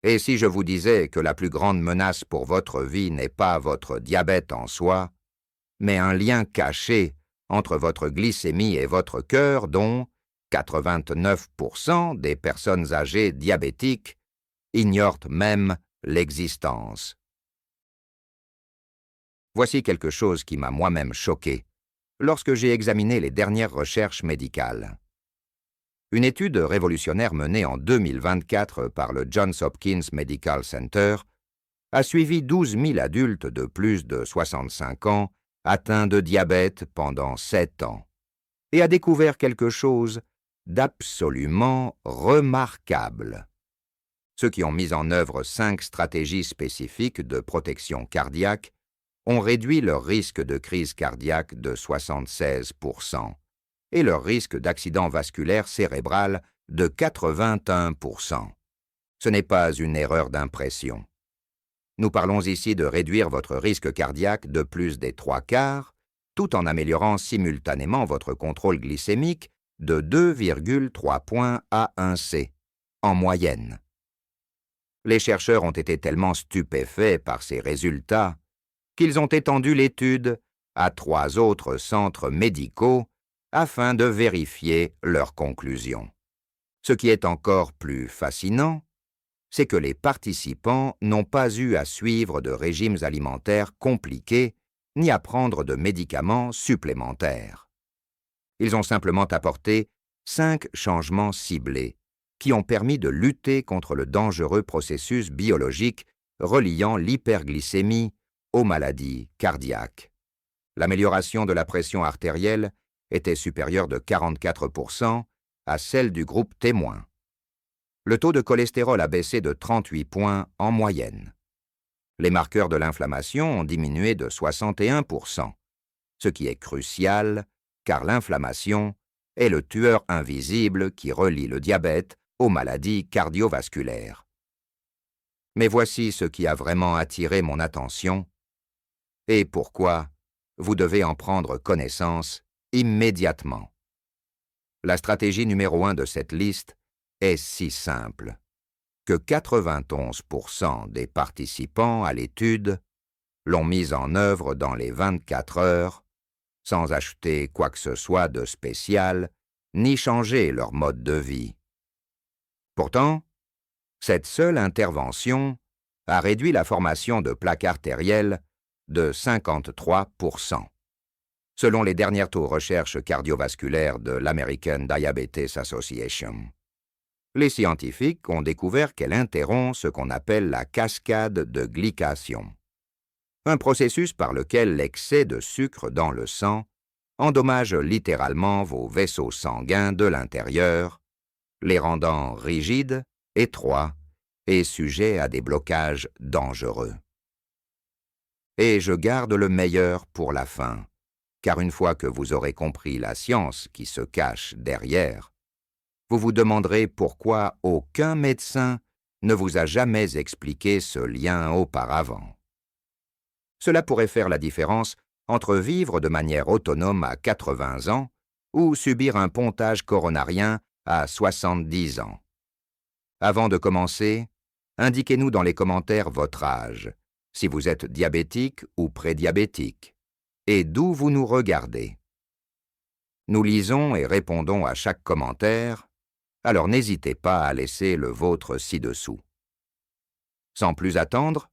Et si je vous disais que la plus grande menace pour votre vie n'est pas votre diabète en soi, mais un lien caché entre votre glycémie et votre cœur dont 89% des personnes âgées diabétiques ignorent même l'existence. Voici quelque chose qui m'a moi-même choqué lorsque j'ai examiné les dernières recherches médicales. Une étude révolutionnaire menée en 2024 par le Johns Hopkins Medical Center a suivi 12 000 adultes de plus de 65 ans atteints de diabète pendant 7 ans et a découvert quelque chose d'absolument remarquable. Ceux qui ont mis en œuvre 5 stratégies spécifiques de protection cardiaque ont réduit leur risque de crise cardiaque de 76% et leur risque d'accident vasculaire cérébral de 81%. Ce n'est pas une erreur d'impression. Nous parlons ici de réduire votre risque cardiaque de plus des 3/4, tout en améliorant simultanément votre contrôle glycémique de 2,3 points A1C, en moyenne. Les chercheurs ont été tellement stupéfaits par ces résultats qu'ils ont étendu l'étude à 3 autres centres médicaux afin de vérifier leurs conclusions. Ce qui est encore plus fascinant, c'est que les participants n'ont pas eu à suivre de régimes alimentaires compliqués ni à prendre de médicaments supplémentaires. Ils ont simplement apporté 5 changements ciblés qui ont permis de lutter contre le dangereux processus biologique reliant l'hyperglycémie aux maladies cardiaques. L'amélioration de la pression artérielle était supérieure de 44% à celle du groupe témoin. Le taux de cholestérol a baissé de 38 points en moyenne. Les marqueurs de l'inflammation ont diminué de 61%, ce qui est crucial car l'inflammation est le tueur invisible qui relie le diabète aux maladies cardiovasculaires. Mais voici ce qui a vraiment attiré mon attention et pourquoi vous devez en prendre connaissance immédiatement. La stratégie numéro 1 de cette liste est si simple que 91% des participants à l'étude l'ont mise en œuvre dans les 24 heures sans acheter quoi que ce soit de spécial ni changer leur mode de vie. Pourtant, cette seule intervention a réduit la formation de plaques artérielles de 53%. Selon les dernières recherches cardiovasculaires de l'American Diabetes Association. Les scientifiques ont découvert qu'elle interrompt ce qu'on appelle la cascade de glycation, un processus par lequel l'excès de sucre dans le sang endommage littéralement vos vaisseaux sanguins de l'intérieur, les rendant rigides, étroits et sujets à des blocages dangereux. Et je garde le meilleur pour la fin, car une fois que vous aurez compris la science qui se cache derrière, vous vous demanderez pourquoi aucun médecin ne vous a jamais expliqué ce lien auparavant. Cela pourrait faire la différence entre vivre de manière autonome à 80 ans ou subir un pontage coronarien à 70 ans. Avant de commencer, indiquez-nous dans les commentaires votre âge, si vous êtes diabétique ou prédiabétique, et d'où vous nous regardez. Nous lisons et répondons à chaque commentaire, alors n'hésitez pas à laisser le vôtre ci-dessous. Sans plus attendre,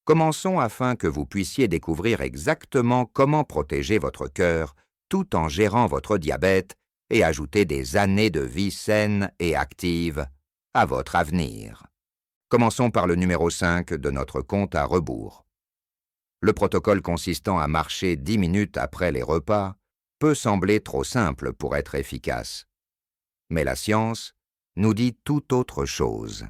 commençons afin que vous puissiez découvrir exactement comment protéger votre cœur tout en gérant votre diabète et ajouter des années de vie saine et active à votre avenir. Commençons par le numéro 5 de notre compte à rebours. Le protocole consistant à marcher 10 minutes après les repas peut sembler trop simple pour être efficace. Mais la science nous dit tout autre chose.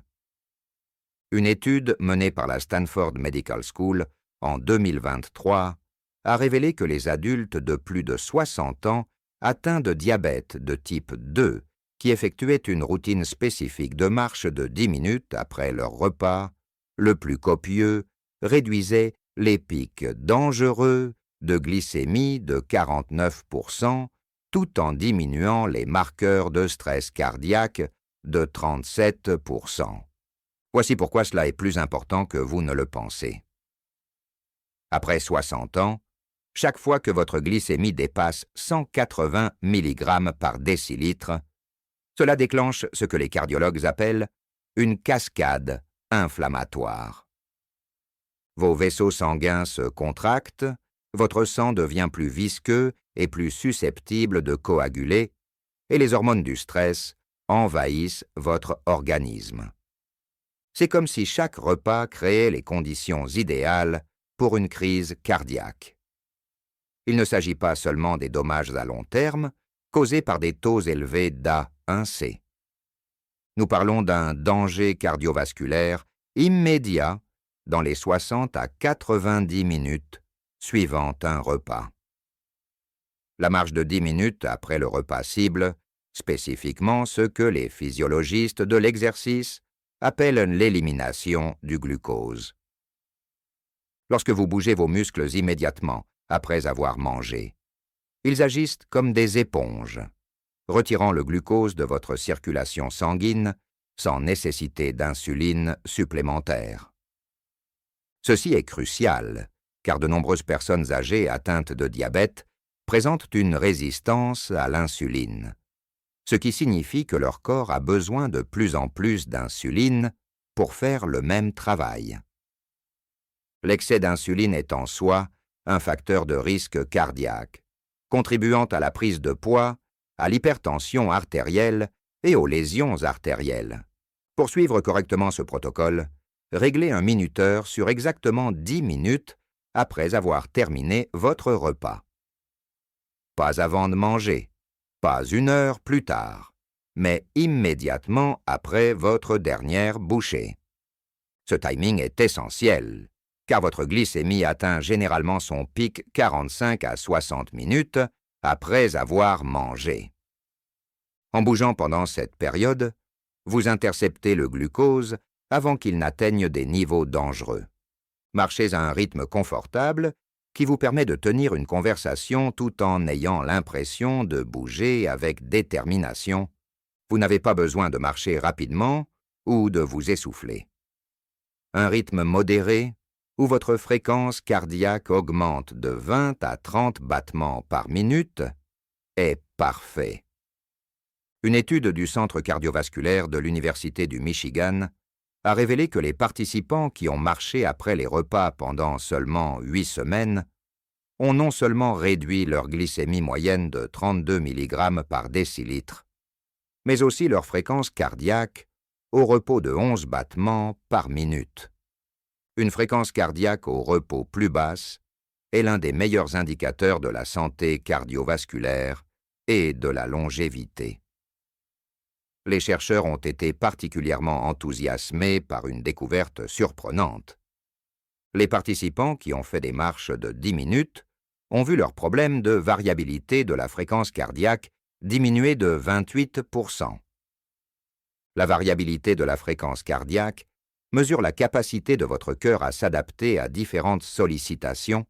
Une étude menée par la Stanford Medical School en 2023 a révélé que les adultes de plus de 60 ans atteints de diabète de type 2 qui effectuaient une routine spécifique de marche de 10 minutes après leur repas, le plus copieux, réduisaient les pics dangereux de glycémie de 49%, tout en diminuant les marqueurs de stress cardiaque de 37%. Voici pourquoi cela est plus important que vous ne le pensez. Après 60 ans, chaque fois que votre glycémie dépasse 180 mg par décilitre, cela déclenche ce que les cardiologues appellent une cascade inflammatoire. Vos vaisseaux sanguins se contractent, votre sang devient plus visqueux et plus susceptible de coaguler, et les hormones du stress envahissent votre organisme. C'est comme si chaque repas créait les conditions idéales pour une crise cardiaque. Il ne s'agit pas seulement des dommages à long terme causés par des taux élevés d'A1C. Nous parlons d'un danger cardiovasculaire immédiat dans les 60 à 90 minutes suivant un repas. La marge de 10 minutes après le repas cible, spécifiquement ce que les physiologistes de l'exercice appellent l'élimination du glucose. Lorsque vous bougez vos muscles immédiatement après avoir mangé, ils agissent comme des éponges, retirant le glucose de votre circulation sanguine sans nécessité d'insuline supplémentaire. Ceci est crucial, car de nombreuses personnes âgées atteintes de diabète présentent une résistance à l'insuline, ce qui signifie que leur corps a besoin de plus en plus d'insuline pour faire le même travail. L'excès d'insuline est en soi un facteur de risque cardiaque, contribuant à la prise de poids, à l'hypertension artérielle et aux lésions artérielles. Pour suivre correctement ce protocole, réglez un minuteur sur exactement 10 minutes après avoir terminé votre repas. Pas avant de manger, pas 1 heure plus tard, mais immédiatement après votre dernière bouchée. Ce timing est essentiel, car votre glycémie atteint généralement son pic 45 à 60 minutes après avoir mangé. En bougeant pendant cette période, vous interceptez le glucose avant qu'il n'atteigne des niveaux dangereux. Marchez à un rythme confortable qui vous permet de tenir une conversation tout en ayant l'impression de bouger avec détermination. Vous n'avez pas besoin de marcher rapidement ou de vous essouffler. Un rythme modéré, où votre fréquence cardiaque augmente de 20 à 30 battements par minute, est parfait. Une étude du Centre cardiovasculaire de l'Université du Michigan a révélé que les participants qui ont marché après les repas pendant seulement 8 semaines ont non seulement réduit leur glycémie moyenne de 32 mg par décilitre, mais aussi leur fréquence cardiaque au repos de 11 battements par minute. Une fréquence cardiaque au repos plus basse est l'un des meilleurs indicateurs de la santé cardiovasculaire et de la longévité. Les chercheurs ont été particulièrement enthousiasmés par une découverte surprenante. Les participants qui ont fait des marches de 10 minutes ont vu leur problème de variabilité de la fréquence cardiaque diminuer de 28%. La variabilité de la fréquence cardiaque mesure la capacité de votre cœur à s'adapter à différentes sollicitations,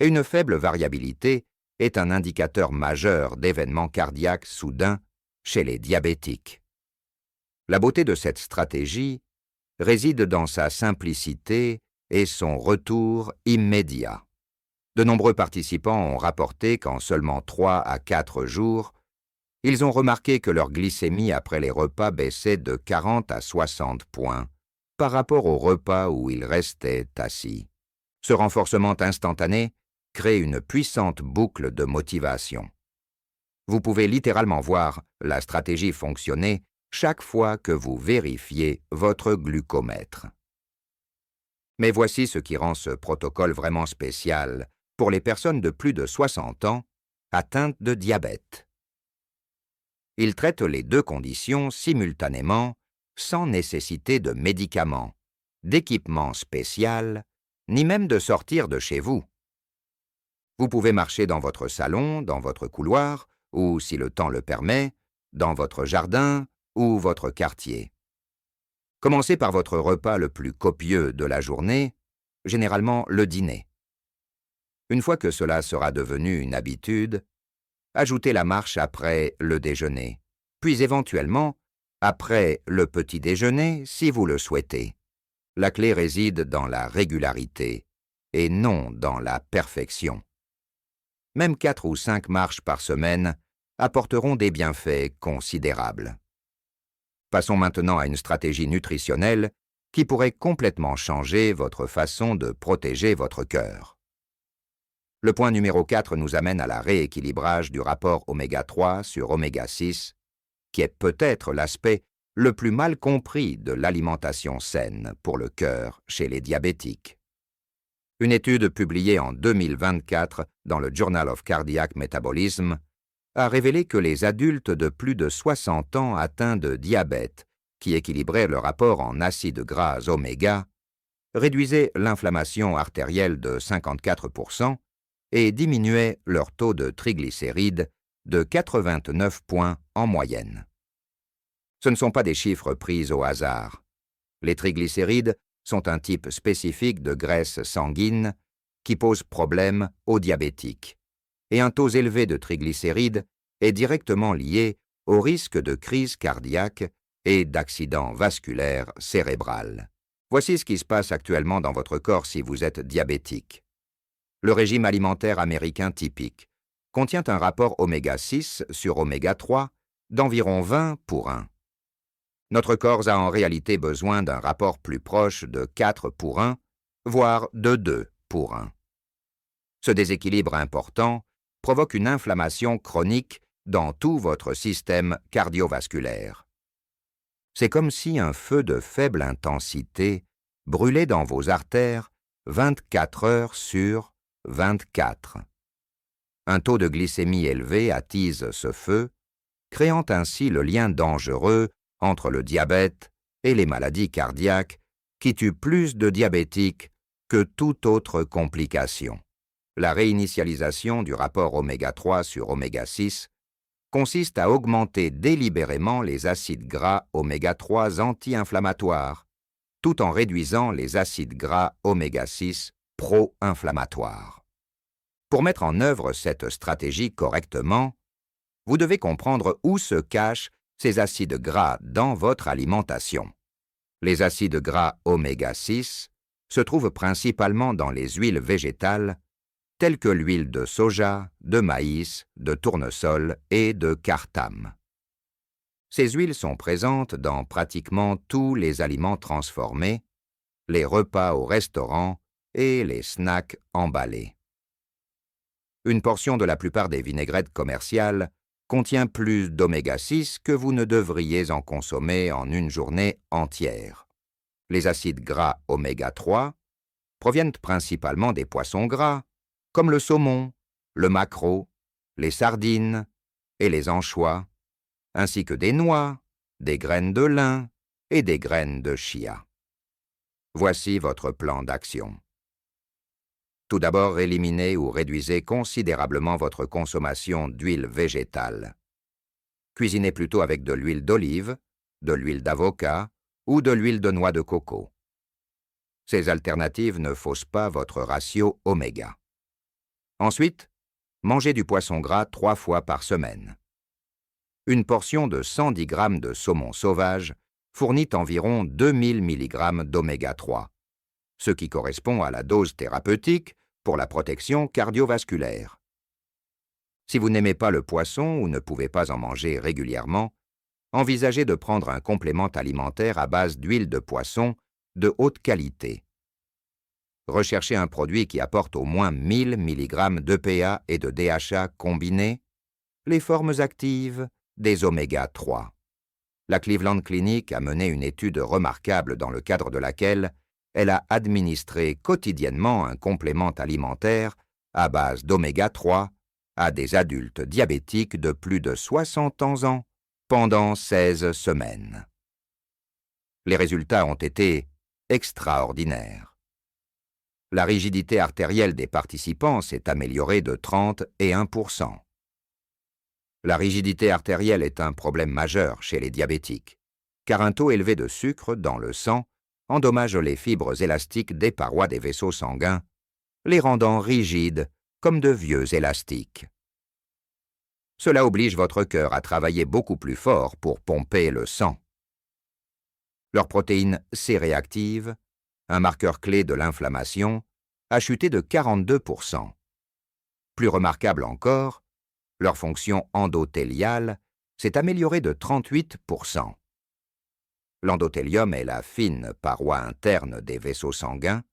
et une faible variabilité est un indicateur majeur d'événements cardiaques soudains chez les diabétiques. La beauté de cette stratégie réside dans sa simplicité et son retour immédiat. De nombreux participants ont rapporté qu'en seulement 3 à 4 jours, ils ont remarqué que leur glycémie après les repas baissait de 40 à 60 points par rapport au repas où ils restaient assis. Ce renforcement instantané crée une puissante boucle de motivation. Vous pouvez littéralement voir la stratégie fonctionner chaque fois que vous vérifiez votre glucomètre. Mais voici ce qui rend ce protocole vraiment spécial pour les personnes de plus de 60 ans atteintes de diabète. Il traite les deux conditions simultanément sans nécessité de médicaments, d'équipement spécial, ni même de sortir de chez vous. Vous pouvez marcher dans votre salon, dans votre couloir, ou, si le temps le permet, dans votre jardin ou votre quartier. Commencez par votre repas le plus copieux de la journée, généralement le dîner. Une fois que cela sera devenu une habitude, ajoutez la marche après le déjeuner, puis éventuellement, après le petit déjeuner si vous le souhaitez. La clé réside dans la régularité et non dans la perfection. Même 4 ou 5 marches par semaine apporteront des bienfaits considérables. Passons maintenant à une stratégie nutritionnelle qui pourrait complètement changer votre façon de protéger votre cœur. Le point numéro 4 nous amène à la rééquilibrage du rapport oméga 3 sur oméga 6, qui est peut-être l'aspect le plus mal compris de l'alimentation saine pour le cœur chez les diabétiques. Une étude publiée en 2024 dans le Journal of Cardiac Metabolism a révélé que les adultes de plus de 60 ans atteints de diabète, qui équilibraient le rapport en acides gras oméga, réduisaient l'inflammation artérielle de 54% et diminuaient leur taux de triglycérides de 89 points en moyenne. Ce ne sont pas des chiffres pris au hasard. Les triglycérides sont un type spécifique de graisse sanguine qui pose problème aux diabétiques. Et un taux élevé de triglycérides est directement lié au risque de crise cardiaque et d'accident vasculaire cérébral. Voici ce qui se passe actuellement dans votre corps si vous êtes diabétique. Le régime alimentaire américain typique contient un rapport oméga 6 sur oméga 3 d'environ 20 pour 1. Notre corps a en réalité besoin d'un rapport plus proche de 4 pour 1, voire de 2 pour 1. Ce déséquilibre important provoque une inflammation chronique dans tout votre système cardiovasculaire. C'est comme si un feu de faible intensité brûlait dans vos artères 24 heures sur 24. Un taux de glycémie élevé attise ce feu, créant ainsi le lien dangereux entre le diabète et les maladies cardiaques qui tuent plus de diabétiques que toute autre complication. La réinitialisation du rapport oméga 3 sur oméga 6 consiste à augmenter délibérément les acides gras oméga 3 anti-inflammatoires, tout en réduisant les acides gras oméga 6 pro-inflammatoires. Pour mettre en œuvre cette stratégie correctement, vous devez comprendre où se cachent ces acides gras dans votre alimentation. Les acides gras oméga 6 se trouvent principalement dans les huiles végétales, telles que l'huile de soja, de maïs, de tournesol et de cartame. Ces huiles sont présentes dans pratiquement tous les aliments transformés, les repas au restaurant et les snacks emballés. Une portion de la plupart des vinaigrettes commerciales contient plus d'oméga 6 que vous ne devriez en consommer en une journée entière. Les acides gras oméga 3 proviennent principalement des poissons gras, comme le saumon, le maquereau, les sardines et les anchois, ainsi que des noix, des graines de lin et des graines de chia. Voici votre plan d'action. Tout d'abord, éliminez ou réduisez considérablement votre consommation d'huile végétale. Cuisinez plutôt avec de l'huile d'olive, de l'huile d'avocat ou de l'huile de noix de coco. Ces alternatives ne faussent pas votre ratio oméga. Ensuite, mangez du poisson gras 3 fois par semaine. Une portion de 110 g de saumon sauvage fournit environ 2000 mg d'oméga 3. Ce qui correspond à la dose thérapeutique pour la protection cardiovasculaire. Si vous n'aimez pas le poisson ou ne pouvez pas en manger régulièrement, envisagez de prendre un complément alimentaire à base d'huile de poisson de haute qualité. Recherchez un produit qui apporte au moins 1000 mg d'EPA et de DHA combinés, les formes actives des oméga 3. La Cleveland Clinic a mené une étude remarquable dans le cadre de laquelle elle a administré quotidiennement un complément alimentaire à base d'oméga 3 à des adultes diabétiques de plus de 60 ans pendant 16 semaines. Les résultats ont été extraordinaires. La rigidité artérielle des participants s'est améliorée de 30 et 1%. La rigidité artérielle est un problème majeur chez les diabétiques, car un taux élevé de sucre dans le sang endommage les fibres élastiques des parois des vaisseaux sanguins, les rendant rigides comme de vieux élastiques. Cela oblige votre cœur à travailler beaucoup plus fort pour pomper le sang. Leur protéine C-réactive, un marqueur clé de l'inflammation, a chuté de 42%. Plus remarquable encore, leur fonction endothéliale s'est améliorée de 38%. L'endothélium est la fine paroi interne des vaisseaux sanguins,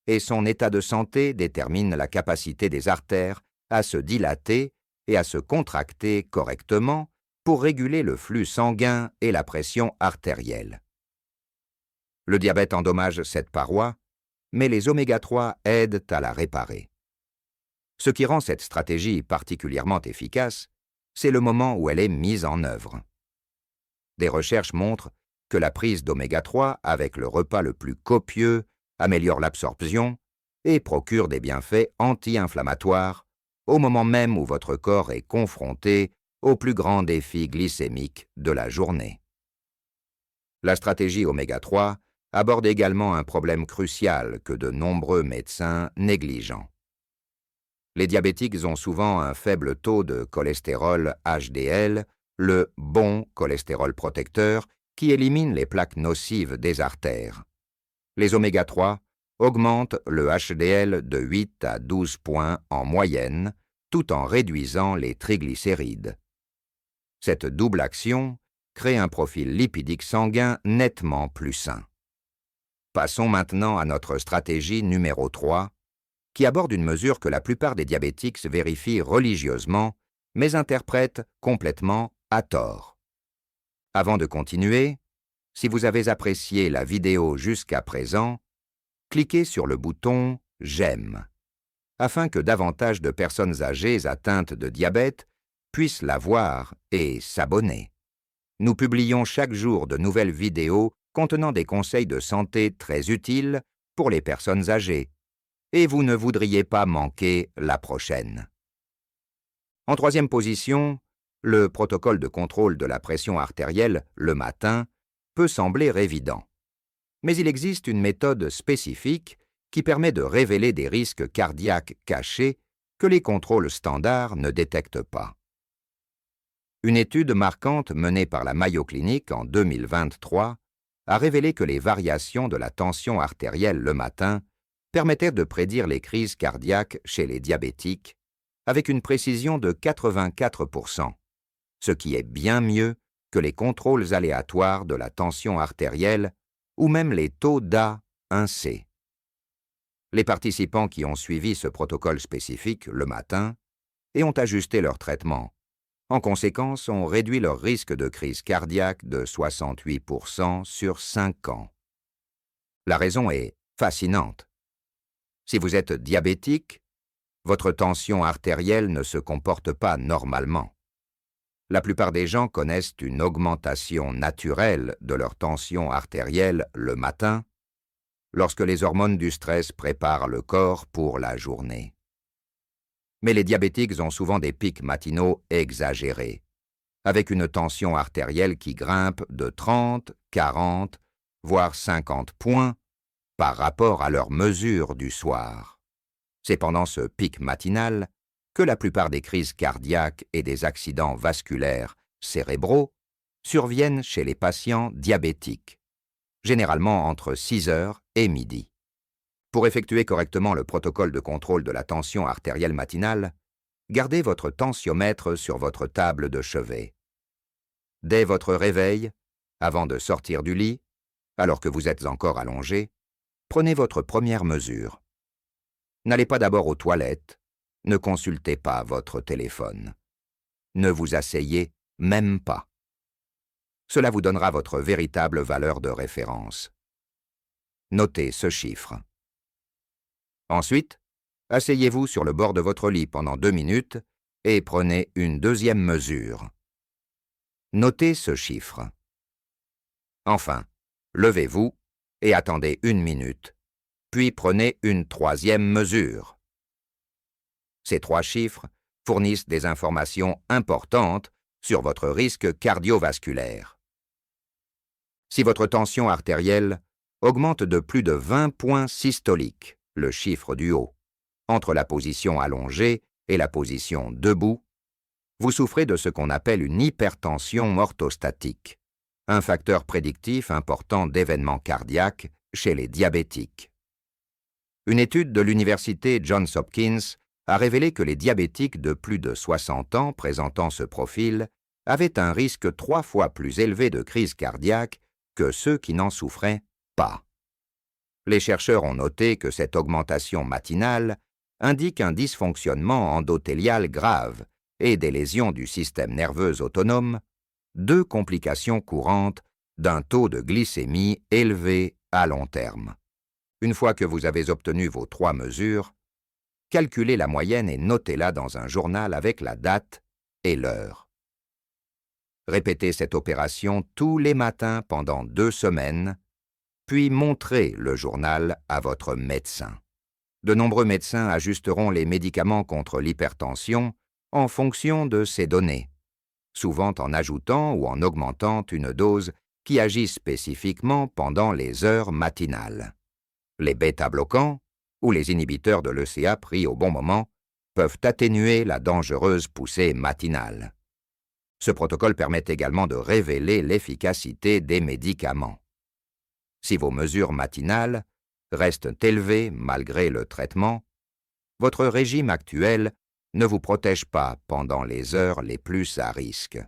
et son état de santé détermine la capacité des artères à se dilater et à se contracter correctement pour réguler le flux sanguin et la pression artérielle. Le diabète endommage cette paroi, mais les oméga-3 aident à la réparer. Ce qui rend cette stratégie particulièrement efficace, c'est le moment où elle est mise en œuvre. Des recherches montrent que la prise d'oméga-3 avec le repas le plus copieux améliore l'absorption et procure des bienfaits anti-inflammatoires au moment même où votre corps est confronté au plus grand défi glycémique de la journée. La stratégie oméga-3 aborde également un problème crucial que de nombreux médecins négligent. Les diabétiques ont souvent un faible taux de cholestérol HDL, le bon cholestérol protecteur qui élimine les plaques nocives des artères. Les oméga-3 augmentent le HDL de 8 à 12 points en moyenne, tout en réduisant les triglycérides. Cette double action crée un profil lipidique sanguin nettement plus sain. Passons maintenant à notre stratégie numéro 3, qui aborde une mesure que la plupart des diabétiques vérifient religieusement, mais interprètent complètement à tort. Avant de continuer, si vous avez apprécié la vidéo jusqu'à présent, cliquez sur le bouton « J'aime » afin que davantage de personnes âgées atteintes de diabète puissent la voir et s'abonner. Nous publions chaque jour de nouvelles vidéos contenant des conseils de santé très utiles pour les personnes âgées, et vous ne voudriez pas manquer la prochaine. En troisième position, le protocole de contrôle de la pression artérielle le matin peut sembler évident. Mais il existe une méthode spécifique qui permet de révéler des risques cardiaques cachés que les contrôles standards ne détectent pas. Une étude marquante menée par la Mayo Clinic en 2023 a révélé que les variations de la tension artérielle le matin permettaient de prédire les crises cardiaques chez les diabétiques avec une précision de 84%, ce qui est bien mieux que les contrôles aléatoires de la tension artérielle ou même les taux d'A1C. Les participants qui ont suivi ce protocole spécifique le matin et ont ajusté leur traitement, en conséquence, ont réduit leur risque de crise cardiaque de 68% sur 5 ans. La raison est fascinante. Si vous êtes diabétique, votre tension artérielle ne se comporte pas normalement. La plupart des gens connaissent une augmentation naturelle de leur tension artérielle le matin, lorsque les hormones du stress préparent le corps pour la journée. Mais les diabétiques ont souvent des pics matinaux exagérés, avec une tension artérielle qui grimpe de 30, 40, voire 50 points par rapport à leur mesure du soir. C'est pendant ce pic matinal que la plupart des crises cardiaques et des accidents vasculaires cérébraux surviennent chez les patients diabétiques, généralement entre 6 heures et midi. Pour effectuer correctement le protocole de contrôle de la tension artérielle matinale, gardez votre tensiomètre sur votre table de chevet. Dès votre réveil, avant de sortir du lit, alors que vous êtes encore allongé, prenez votre première mesure. N'allez pas d'abord aux toilettes, ne consultez pas votre téléphone. Ne vous asseyez même pas. Cela vous donnera votre véritable valeur de référence. Notez ce chiffre. Ensuite, asseyez-vous sur le bord de votre lit pendant 2 minutes et prenez une deuxième mesure. Notez ce chiffre. Enfin, levez-vous et attendez 1 minute, puis prenez une troisième mesure. Ces 3 chiffres fournissent des informations importantes sur votre risque cardiovasculaire. Si votre tension artérielle augmente de plus de 20 points systoliques, le chiffre du haut, entre la position allongée et la position debout, vous souffrez de ce qu'on appelle une hypertension orthostatique, un facteur prédictif important d'événements cardiaques chez les diabétiques. Une étude de l'université Johns Hopkins a révélé que les diabétiques de plus de 60 ans présentant ce profil avaient un risque 3 fois plus élevé de crise cardiaque que ceux qui n'en souffraient pas. Les chercheurs ont noté que cette augmentation matinale indique un dysfonctionnement endothélial grave et des lésions du système nerveux autonome, 2 complications courantes d'un taux de glycémie élevé à long terme. Une fois que vous avez obtenu vos 3 mesures, calculez la moyenne et notez-la dans un journal avec la date et l'heure. Répétez cette opération tous les matins pendant 2 semaines, puis montrez le journal à votre médecin. De nombreux médecins ajusteront les médicaments contre l'hypertension en fonction de ces données, souvent en ajoutant ou en augmentant une dose qui agit spécifiquement pendant les heures matinales. Les bêta-bloquants ou les inhibiteurs de l'ECA pris au bon moment peuvent atténuer la dangereuse poussée matinale. Ce protocole permet également de révéler l'efficacité des médicaments. Si vos mesures matinales restent élevées malgré le traitement, votre régime actuel ne vous protège pas pendant les heures les plus à risque.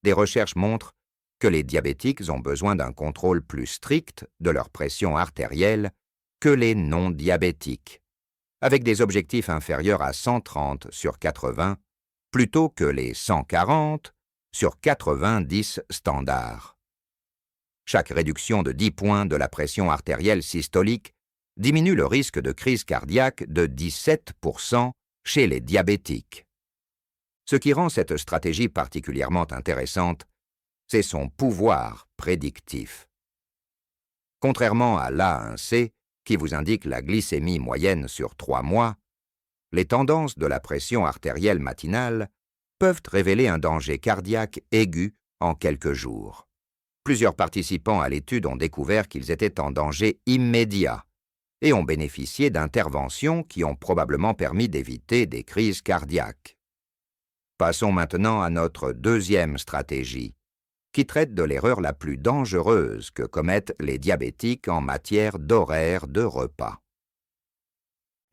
Des recherches montrent que les diabétiques ont besoin d'un contrôle plus strict de leur pression artérielle que les non-diabétiques, avec des objectifs inférieurs à 130 sur 80, plutôt que les 140 sur 90 standards. Chaque réduction de 10 points de la pression artérielle systolique diminue le risque de crise cardiaque de 17% chez les diabétiques. Ce qui rend cette stratégie particulièrement intéressante, c'est son pouvoir prédictif. Contrairement à l'A1C, qui vous indique la glycémie moyenne sur 3 mois, les tendances de la pression artérielle matinale peuvent révéler un danger cardiaque aigu en quelques jours. Plusieurs participants à l'étude ont découvert qu'ils étaient en danger immédiat et ont bénéficié d'interventions qui ont probablement permis d'éviter des crises cardiaques. Passons maintenant à notre deuxième stratégie, qui traite de l'erreur la plus dangereuse que commettent les diabétiques en matière d'horaire de repas.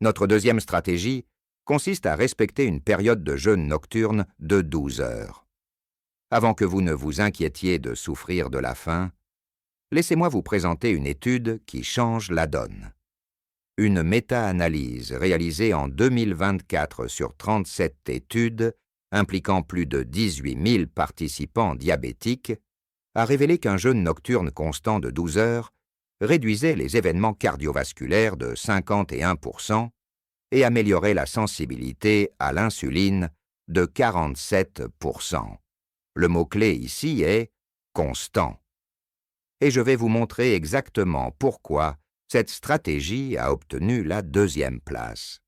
Notre deuxième stratégie consiste à respecter une période de jeûne nocturne de 12 heures. Avant que vous ne vous inquiétiez de souffrir de la faim, laissez-moi vous présenter une étude qui change la donne. Une méta-analyse réalisée en 2024 sur 37 études impliquant plus de 18 000 participants diabétiques a révélé qu'un jeûne nocturne constant de 12 heures réduisait les événements cardiovasculaires de 51% et améliorait la sensibilité à l'insuline de 47%. Le mot-clé ici est « constant ». Et je vais vous montrer exactement pourquoi cette stratégie a obtenu la 2e place.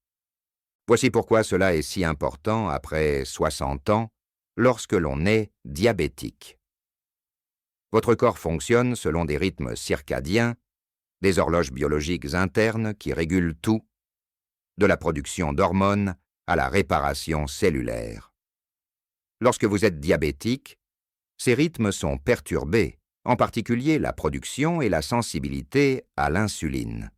Voici pourquoi cela est si important après 60 ans lorsque l'on est diabétique. Votre corps fonctionne selon des rythmes circadiens, des horloges biologiques internes qui régulent tout, de la production d'hormones à la réparation cellulaire. Lorsque vous êtes diabétique, ces rythmes sont perturbés, en particulier la production et la sensibilité à l'insuline.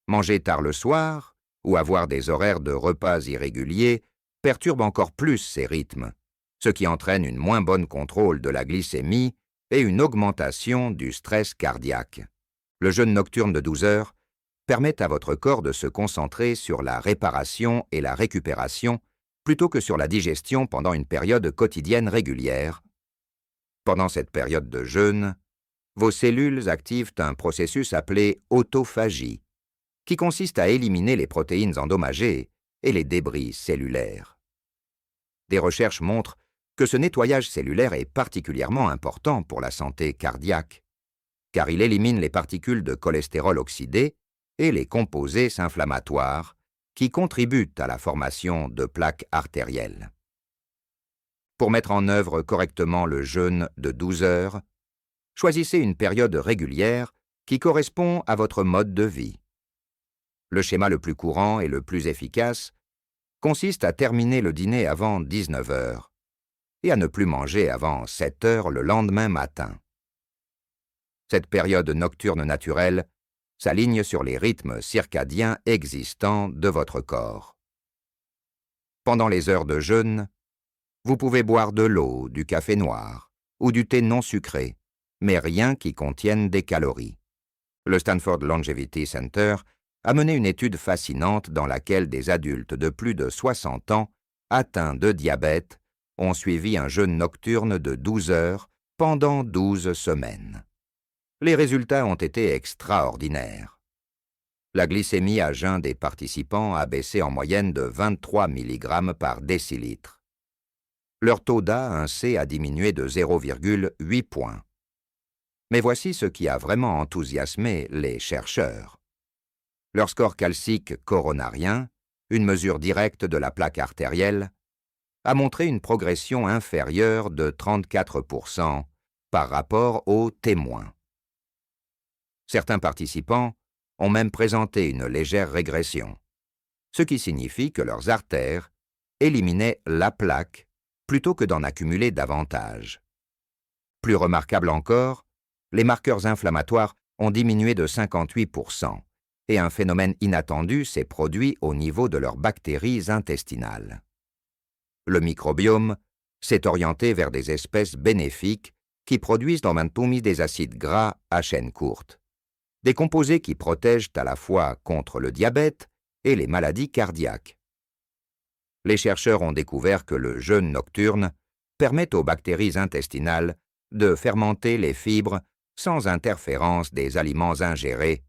Manger tard le soir ou avoir des horaires de repas irréguliers perturbe encore plus ces rythmes, ce qui entraîne une moins bonne contrôle de la glycémie et une augmentation du stress cardiaque. Le jeûne nocturne de 12 heures permet à votre corps de se concentrer sur la réparation et la récupération plutôt que sur la digestion pendant une période quotidienne régulière. Pendant cette période de jeûne, vos cellules activent un processus appelé autophagie, qui consiste à éliminer les protéines endommagées et les débris cellulaires. Des recherches montrent que ce nettoyage cellulaire est particulièrement important pour la santé cardiaque, car il élimine les particules de cholestérol oxydé et les composés inflammatoires qui contribuent à la formation de plaques artérielles. Pour mettre en œuvre correctement le jeûne de 12 heures, choisissez une période régulière qui correspond à votre mode de vie. Le schéma le plus courant et le plus efficace consiste à terminer le dîner avant 19 heures et à ne plus manger avant 7 heures le lendemain matin. Cette période nocturne naturelle s'aligne sur les rythmes circadiens existants de votre corps. Pendant les heures de jeûne, vous pouvez boire de l'eau, du café noir ou du thé non sucré, mais rien qui contienne des calories. Le Stanford Longevity Center a mené une étude fascinante dans laquelle des adultes de plus de 60 ans atteints de diabète ont suivi un jeûne nocturne de 12 heures pendant 12 semaines. Les résultats ont été extraordinaires. La glycémie à jeun des participants a baissé en moyenne de 23 mg par décilitre. Leur taux d'A1C a diminué de 0,8 points. Mais voici ce qui a vraiment enthousiasmé les chercheurs. Leur score calcique coronarien, une mesure directe de la plaque artérielle, a montré une progression inférieure de 34% par rapport aux témoins. Certains participants ont même présenté une légère régression, ce qui signifie que leurs artères éliminaient la plaque plutôt que d'en accumuler davantage. Plus remarquable encore, les marqueurs inflammatoires ont diminué de 58% et un phénomène inattendu s'est produit au niveau de leurs bactéries intestinales. Le microbiome s'est orienté vers des espèces bénéfiques qui produisent dans l'anatomie des acides gras à chaîne courte, des composés qui protègent à la fois contre le diabète et les maladies cardiaques. Les chercheurs ont découvert que le jeûne nocturne permet aux bactéries intestinales de fermenter les fibres sans interférence des aliments ingérés,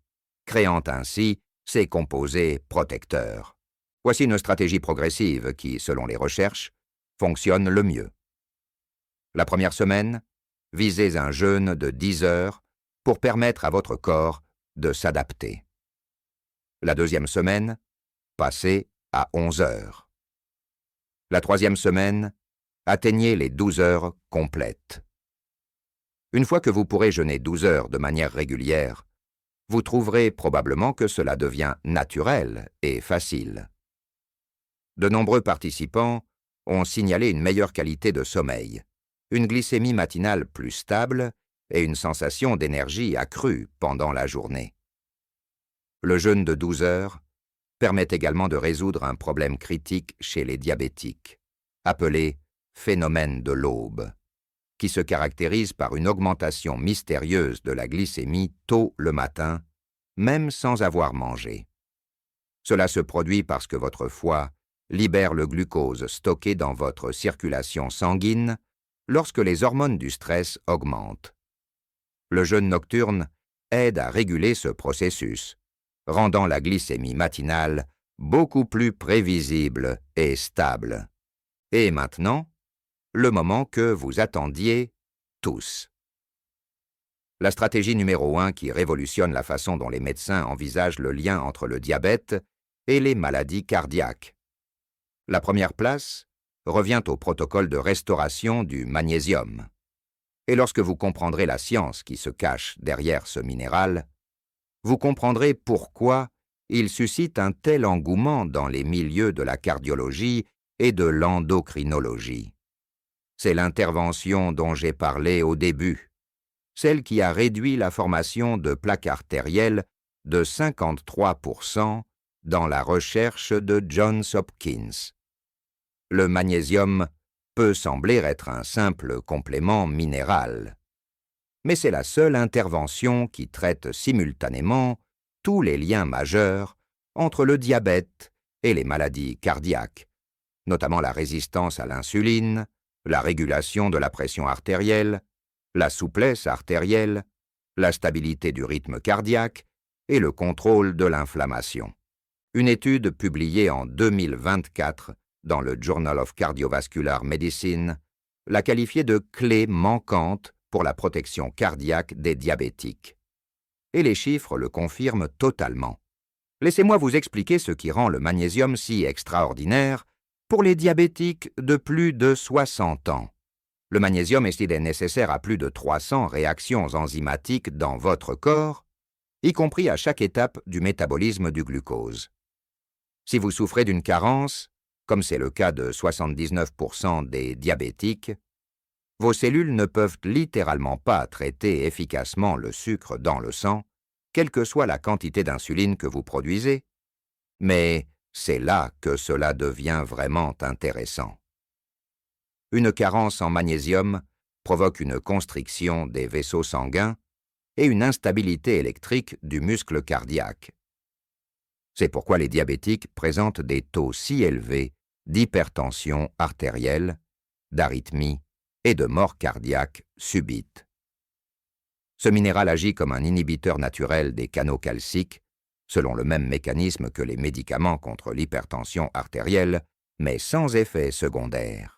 créant ainsi ces composés protecteurs. Voici une stratégie progressive qui, selon les recherches, fonctionne le mieux. La première semaine, visez un jeûne de 10 heures pour permettre à votre corps de s'adapter. La deuxième semaine, passez à 11 heures. La troisième semaine, atteignez les 12 heures complètes. Une fois que vous pourrez jeûner 12 heures de manière régulière, vous trouverez probablement que cela devient naturel et facile. De nombreux participants ont signalé une meilleure qualité de sommeil, une glycémie matinale plus stable et une sensation d'énergie accrue pendant la journée. Le jeûne de 12 heures permet également de résoudre un problème critique chez les diabétiques, appelé phénomène de l'aube, qui se caractérise par une augmentation mystérieuse de la glycémie tôt le matin, même sans avoir mangé. Cela se produit parce que votre foie libère le glucose stocké dans votre circulation sanguine lorsque les hormones du stress augmentent. Le jeûne nocturne aide à réguler ce processus, rendant la glycémie matinale beaucoup plus prévisible et stable. Et maintenant, le moment que vous attendiez tous. La stratégie numéro 1 qui révolutionne la façon dont les médecins envisagent le lien entre le diabète et les maladies cardiaques. La première place revient au protocole de restauration du magnésium. Et lorsque vous comprendrez la science qui se cache derrière ce minéral, vous comprendrez pourquoi il suscite un tel engouement dans les milieux de la cardiologie et de l'endocrinologie. C'est l'intervention dont j'ai parlé au début, celle qui a réduit la formation de plaques artérielles de 53% dans la recherche de Johns Hopkins. Le magnésium peut sembler être un simple complément minéral, mais c'est la seule intervention qui traite simultanément tous les liens majeurs entre le diabète et les maladies cardiaques, notamment la résistance à l'insuline, la régulation de la pression artérielle, la souplesse artérielle, la stabilité du rythme cardiaque et le contrôle de l'inflammation. Une étude publiée en 2024 dans le Journal of Cardiovascular Medicine l'a qualifiée de clé manquante pour la protection cardiaque des diabétiques. Et les chiffres le confirment totalement. Laissez-moi vous expliquer ce qui rend le magnésium si extraordinaire pour les diabétiques de plus de 60 ans. Le magnésium est nécessaire à plus de 300 réactions enzymatiques dans votre corps, y compris à chaque étape du métabolisme du glucose. Si vous souffrez d'une carence, comme c'est le cas de 79% des diabétiques, Vos cellules ne peuvent littéralement pas traiter efficacement le sucre dans le sang, quelle que soit la quantité d'insuline que vous produisez, mais c'est là que cela devient vraiment intéressant. Une carence en magnésium provoque une constriction des vaisseaux sanguins et une instabilité électrique du muscle cardiaque. C'est pourquoi les diabétiques présentent des taux si élevés d'hypertension artérielle, d'arythmie et de mort cardiaque subite. Ce minéral agit comme un inhibiteur naturel des canaux calciques, selon le même mécanisme que les médicaments contre l'hypertension artérielle, mais sans effet secondaire.